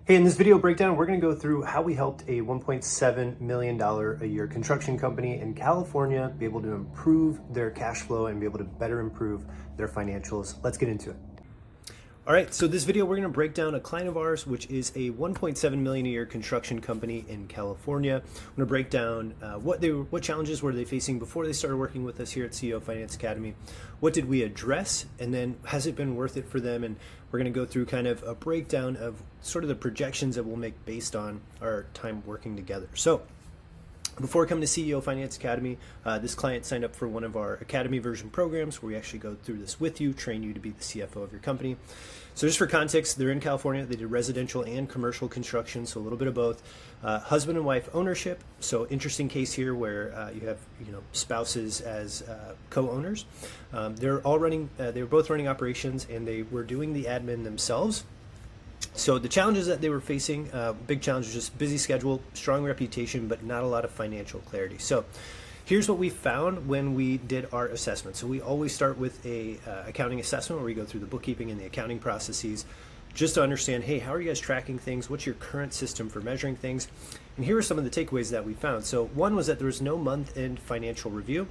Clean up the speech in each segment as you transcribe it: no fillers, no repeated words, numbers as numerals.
Hey, in this video breakdown, we're going to go through how we helped a $1.7 million a year construction company in California be able to improve their cash flow and be able to better improve their financials. Let's get into it. All right, so this video, we're going to break down a client of ours, which is a $1.7 million a year construction company in California. I'm going to break down what challenges were they facing before they started working with us here at CEO Finance Academy. What did we address, and then has it been worth it for them? And we're going to go through kind of a breakdown of sort of the projections that we'll make based on our time working together. So before coming to CEO Finance Academy, this client signed up for one of our Academy version programs where we actually go through this with you, train you to be the CFO of your company. So just for context, they're in California. They did residential and commercial construction, so a little bit of both. Husband and wife ownership. So interesting case here where you have spouses as co-owners. They're all running. They were both running operations, and they were doing the admin themselves. So the challenges that they were facing, big challenge was just busy schedule, strong reputation, but not a lot of financial clarity. So here's what we found when we did our assessment. So we always start with a accounting assessment where we go through the bookkeeping and the accounting processes just to understand, hey, how are you guys tracking things? What's your current system for measuring things? And here are some of the takeaways that we found. So one was that there was no month-end financial review,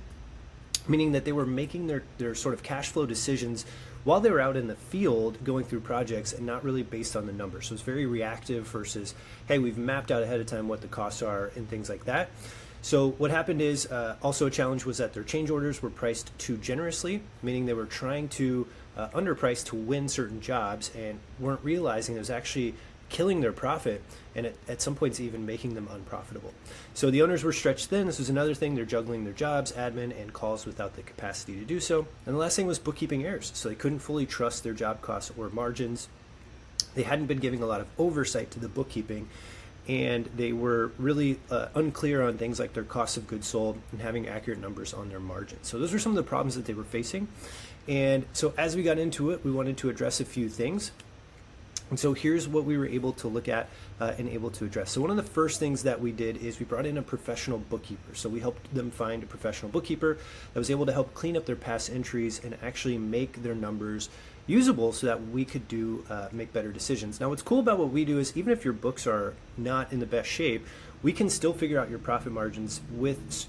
meaning that they were making their sort of cash flow decisions while they were out in the field going through projects and not really based on the numbers. So it's very reactive versus, hey, we've mapped out ahead of time what the costs are and things like that. So what happened is also a challenge was that their change orders were priced too generously, meaning they were trying to underprice to win certain jobs and weren't realizing it was actually killing their profit and at some points even making them unprofitable. So the owners were stretched thin. This was another thing. They're juggling their jobs, admin, and calls without the capacity to do so. And the last thing was bookkeeping errors. So they couldn't fully trust their job costs or margins. They hadn't been giving a lot of oversight to the bookkeeping, and they were really unclear on things like their cost of goods sold and having accurate numbers on their margins. So those were some of the problems that they were facing. And so as we got into it, we wanted to address a few things. And so here's what we were able to look at and able to address. So one of the first things that we did is we brought in a professional bookkeeper. So we helped them find a professional bookkeeper that was able to help clean up their past entries and actually make their numbers usable so that we could make better decisions. Now what's cool about what we do is even if your books are not in the best shape, we can still figure out your profit margins with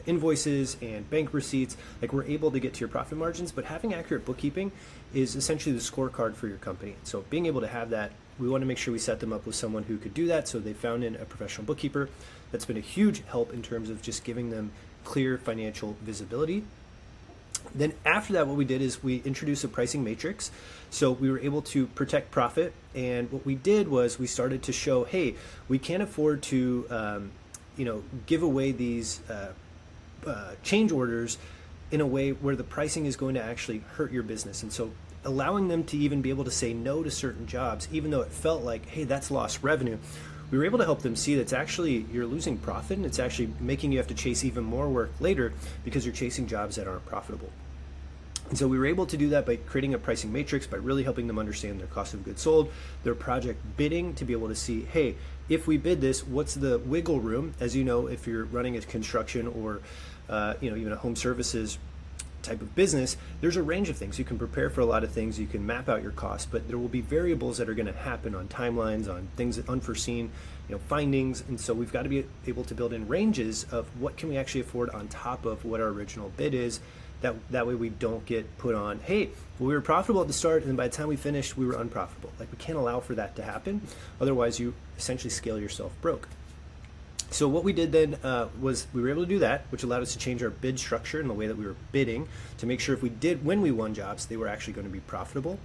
invoices and bank receipts. Like, we're able to get to your profit margins, but having accurate bookkeeping is essentially the scorecard for your company. So being able to have that, we want to make sure we set them up with someone who could do that. So they found in a professional bookkeeper. That's been a huge help in terms of just giving them clear financial visibility. Then after that, what we did is we introduced a pricing matrix. So we were able to protect profit. And what we did was we started to show, hey, we can't afford to give away these change orders in a way where the pricing is going to actually hurt your business. And so allowing them to even be able to say no to certain jobs, even though it felt like, hey, that's lost revenue, we were able to help them see that it's actually, you're losing profit and it's actually making you have to chase even more work later because you're chasing jobs that aren't profitable. And so we were able to do that by creating a pricing matrix, by really helping them understand their cost of goods sold, their project bidding, to be able to see, hey, if we bid this, what's the wiggle room? As you know, if you're running a construction or even a home services type of business, there's a range of things. You can prepare for a lot of things, you can map out your costs, but there will be variables that are going to happen on timelines, on things that unforeseen, findings. And so we've got to be able to build in ranges of what can we actually afford on top of what our original bid is. That way we don't get put on, hey, well, we were profitable at the start and by the time we finished, we were unprofitable. Like, we can't allow for that to happen. Otherwise, you essentially scale yourself broke. So what we did then was we were able to do that, which allowed us to change our bid structure and the way that we were bidding to make sure when we won jobs, they were actually going to be profitable.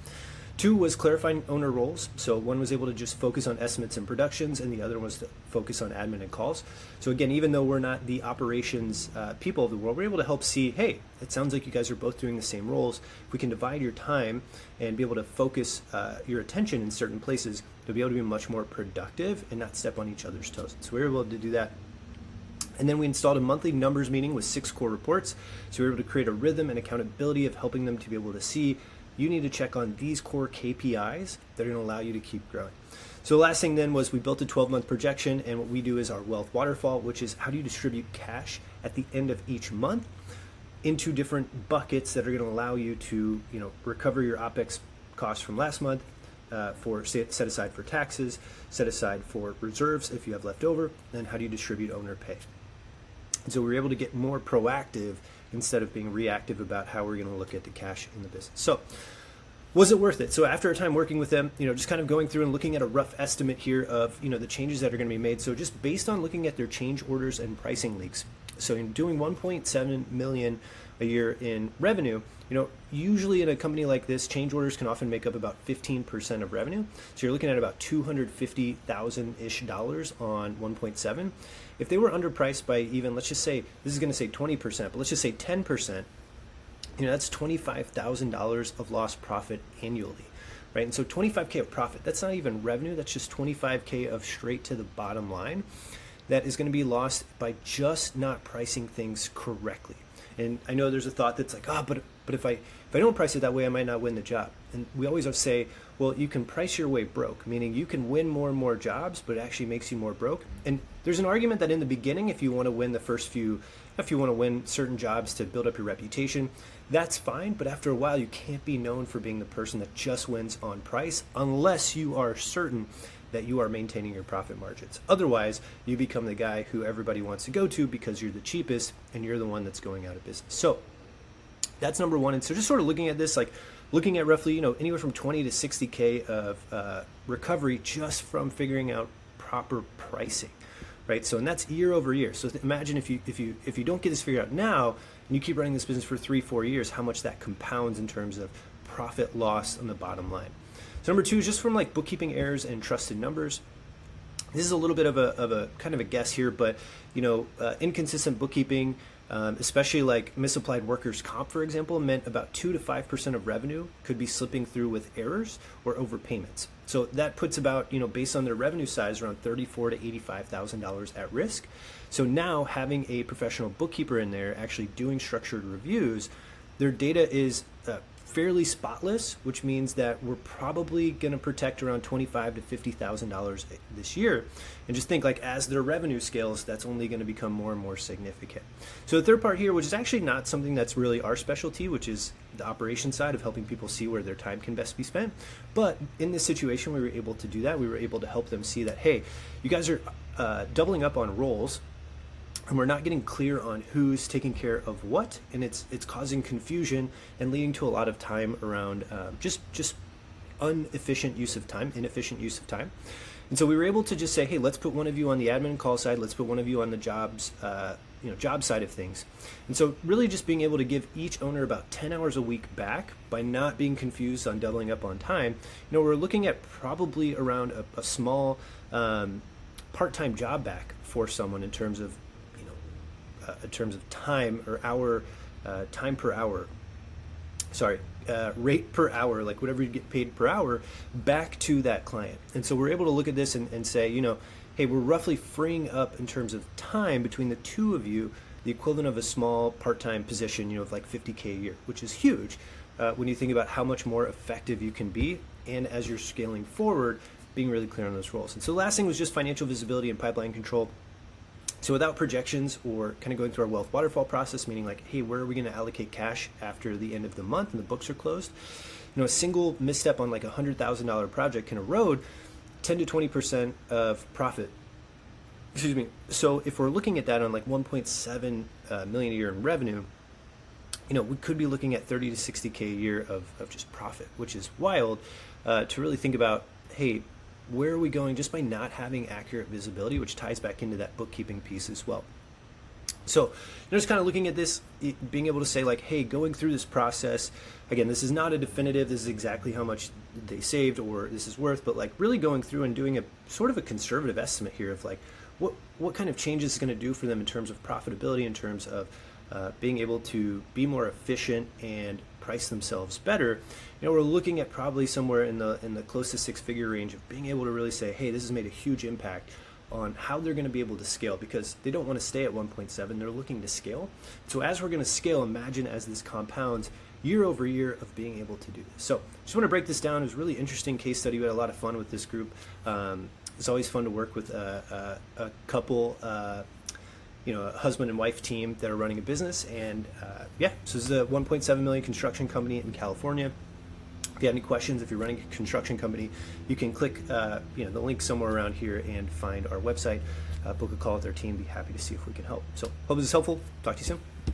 2 was clarifying owner roles. So one was able to just focus on estimates and productions, and the other was to focus on admin and calls. So again, even though we're not the operations people of the world, we're able to help see, hey, it sounds like you guys are both doing the same roles. If we can divide your time and be able to focus your attention in certain places, you'll be able to be much more productive and not step on each other's toes. So we were able to do that. And then we installed a monthly numbers meeting with 6 core reports. So we were able to create a rhythm and accountability of helping them to be able to see, you need to check on these core KPIs that are going to allow you to keep growing. So the last thing then was we built a 12-month projection, and what we do is our wealth waterfall, which is how do you distribute cash at the end of each month into different buckets that are going to allow you to recover your OPEX costs from last month, set aside for taxes, set aside for reserves if you have left over, and how do you distribute owner pay. And so we were able to get more proactive instead of being reactive about how we're going to look at the cash in the business. So was it worth it? So after a time working with them, just kind of going through and looking at a rough estimate here of, the changes that are going to be made. So just based on looking at their change orders and pricing leaks. So in doing 1.7 million a year in revenue, usually in a company like this, change orders can often make up about 15% of revenue. So you're looking at about $250,000-ish on 1.7. If they were underpriced by even, let's just say, this is going to say 20%, but let's just say 10%, that's $25,000 of lost profit annually, right? And so 25K of profit, that's not even revenue, that's just 25K of straight to the bottom line that is going to be lost by just not pricing things correctly. And I know there's a thought that's like, but if I don't price it that way, I might not win the job. And we always say, well, you can price your way broke, meaning you can win more and more jobs, but it actually makes you more broke. And there's an argument that in the beginning, if you want to win the first few, if you want to win certain jobs to build up your reputation, that's fine. But after a while, you can't be known for being the person that just wins on price unless you are certain that you are maintaining your profit margins. Otherwise, you become the guy who everybody wants to go to because you're the cheapest and you're the one that's going out of business. So that's number one. And so just sort of looking at this, like looking at roughly, anywhere from 20 to 60K of recovery just from figuring out proper pricing, right? So, and that's year over year. So imagine if you don't get this figured out now and you keep running this business for 3-4 years, how much that compounds in terms of profit loss on the bottom line. So number two is just from like bookkeeping errors and trusted numbers. This is a little bit of a kind of a guess here, but inconsistent bookkeeping, especially like misapplied workers' comp, for example, meant about 2 to 5% of revenue could be slipping through with errors or overpayments. So that puts about, based on their revenue size, around $34,000 to $85,000 at risk. So now having a professional bookkeeper in there actually doing structured reviews, their data is fairly spotless, which means that we're probably going to protect around $25,000 to $50,000 this year. And just think, like, as their revenue scales, that's only going to become more and more significant. So the third part here, which is actually not something that's really our specialty, which is the operation side of helping people see where their time can best be spent. But in this situation, we were able to do that. We were able to help them see that, hey, you guys are doubling up on roles, and we're not getting clear on who's taking care of what, and it's causing confusion and leading to a lot of time around just inefficient use of time. And so we were able to just say, hey, let's put one of you on the admin call side, let's put one of you on the jobs job side of things. And so really just being able to give each owner about 10 hours a week back by not being confused on doubling up on time. We're looking at probably around a small part-time job back for someone in terms of time or hour, time per hour, rate per hour, like whatever you get paid per hour, back to that client. And so we're able to look at this and say, hey, we're roughly freeing up in terms of time between the two of you, the equivalent of a small part-time position, of like 50K a year, which is huge when you think about how much more effective you can be. And as you're scaling forward, being really clear on those roles. And so the last thing was just financial visibility and pipeline control. So without projections or kind of going through our wealth waterfall process, meaning like, hey, where are we going to allocate cash after the end of the month and the books are closed? A single misstep on like $100,000 project can erode 10 to 20% of profit. Excuse me. So if we're looking at that on like 1.7 million a year in revenue, we could be looking at 30 to 60K a year of just profit, which is wild to really think about, hey, where are we going just by not having accurate visibility, which ties back into that bookkeeping piece as well. So just kind of looking at this, being able to say like, hey, going through this process, again, this is not a definitive, this is exactly how much they saved or this is worth, but like really going through and doing a sort of a conservative estimate here of like, what kind of changes it's going to do for them in terms of profitability, in terms of being able to be more efficient and price themselves better. We're looking at probably somewhere in the close to 6-figure range of being able to really say, hey, this has made a huge impact on how they're going to be able to scale, because they don't want to stay at 1.7, they're looking to scale. So as we're going to scale, imagine as this compounds year over year of being able to do this. So just want to break this down. It was a really interesting case study. We had a lot of fun with this group. It's always fun to work with a couple, a husband and wife team that are running a business. And so this is a 1.7 million construction company in California. If you have any questions, if you're running a construction company, you can click the link somewhere around here and find our website, book a call with our team. Be happy to see if we can help. So hope this is helpful. Talk to you soon.